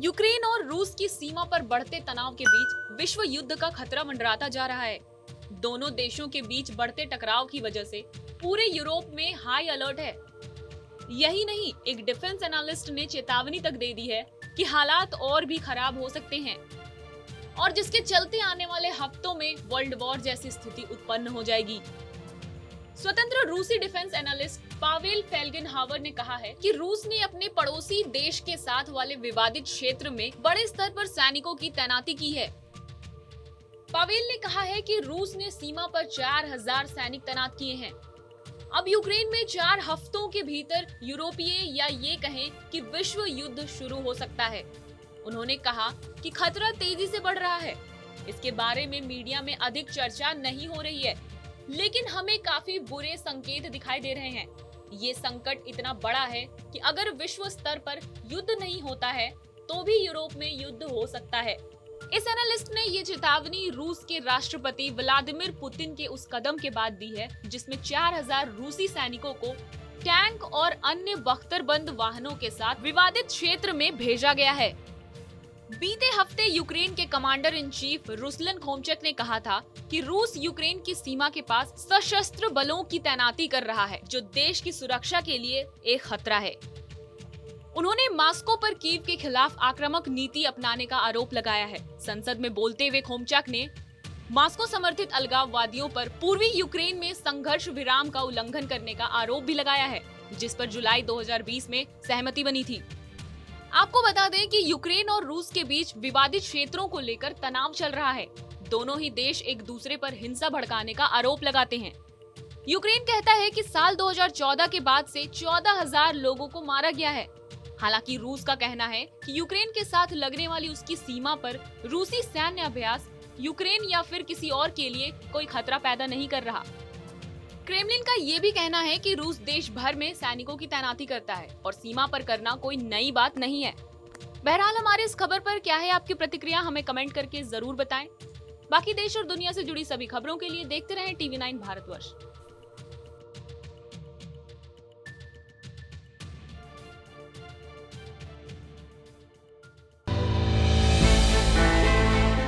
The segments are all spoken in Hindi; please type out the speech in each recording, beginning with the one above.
यूक्रेन और रूस की सीमा पर बढ़ते तनाव के बीच विश्व युद्ध का खतरा मंडराता जा रहा है। दोनों देशों के बीच बढ़ते टकराव की वजह से पूरे यूरोप में हाई अलर्ट है। यही नहीं, एक डिफेंस एनालिस्ट ने चेतावनी तक दे दी है कि हालात और भी खराब हो सकते हैं और जिसके चलते आने वाले हफ्तों में वर्ल्ड वॉर जैसी स्थिति उत्पन्न हो जाएगी। स्वतंत्र रूसी डिफेंस एनालिस्ट पावेल फेल्गेनहावर ने कहा है कि रूस ने अपने पड़ोसी देश के साथ वाले विवादित क्षेत्र में बड़े स्तर पर सैनिकों की तैनाती की है। पावेल ने कहा है कि रूस ने सीमा पर 4000 सैनिक तैनात किए हैं। अब यूक्रेन में 4 हफ्तों के भीतर यूरोपीय या ये कहें कि विश्व युद्ध शुरू हो सकता है। उन्होंने कहा कि खतरा तेजी से बढ़ रहा है। इसके बारे में मीडिया में अधिक चर्चा नहीं हो रही है, लेकिन हमें काफी बुरे संकेत दिखाई दे रहे हैं। ये संकट इतना बड़ा है कि अगर विश्व स्तर पर युद्ध नहीं होता है तो भी यूरोप में युद्ध हो सकता है। इस एनालिस्ट ने ये चेतावनी रूस के राष्ट्रपति व्लादिमीर पुतिन के उस कदम के बाद दी है जिसमें 4000 रूसी सैनिकों को टैंक और अन्य बख्तरबंद वाहनों के साथ विवादित क्षेत्र में भेजा गया है। बीते हफ्ते यूक्रेन के कमांडर इन चीफ रुसलन खोमचक ने कहा था कि रूस यूक्रेन की सीमा के पास सशस्त्र बलों की तैनाती कर रहा है, जो देश की सुरक्षा के लिए एक खतरा है। उन्होंने मॉस्को पर कीव के खिलाफ आक्रामक नीति अपनाने का आरोप लगाया है। संसद में बोलते हुए खोमचक ने मॉस्को समर्थित अलगाववादियों पर पूर्वी यूक्रेन में संघर्ष विराम का उल्लंघन करने का आरोप भी लगाया है, जिस पर जुलाई 2020 में सहमति बनी थी। आपको बता दें कि यूक्रेन और रूस के बीच विवादित क्षेत्रों को लेकर तनाव चल रहा है। दोनों ही देश एक दूसरे पर हिंसा भड़काने का आरोप लगाते हैं। यूक्रेन कहता है कि साल 2014 के बाद से 14,000 लोगों को मारा गया है। हालांकि रूस का कहना है कि यूक्रेन के साथ लगने वाली उसकी सीमा पर रूसी सैन्य अभ्यास यूक्रेन या फिर किसी और के लिए कोई खतरा पैदा नहीं कर रहा। क्रेमलिन का ये भी कहना है कि रूस देश भर में सैनिकों की तैनाती करता है और सीमा पर करना कोई नई बात नहीं है। बहरहाल हमारे इस खबर पर क्या है आपकी प्रतिक्रिया, हमें कमेंट करके जरूर बताएं। बाकी देश और दुनिया से जुड़ी सभी खबरों के लिए देखते रहें TV9 भारतवर्ष।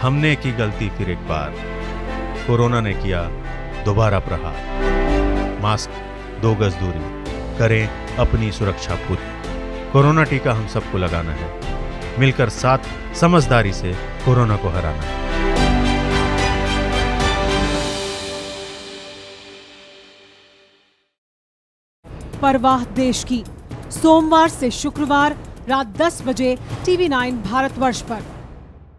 हमने की गलती फिर एक बार, कोरोना ने किया दोबारा प्रहार। मास्क, 2 गज दूरी, करें अपनी सुरक्षा पूरी। कोरोना टीका हम सबको लगाना है, मिलकर साथ समझदारी से कोरोना को हराना है। परवाह देश की, सोमवार से शुक्रवार रात 10 बजे TV9 भारतवर्ष पर।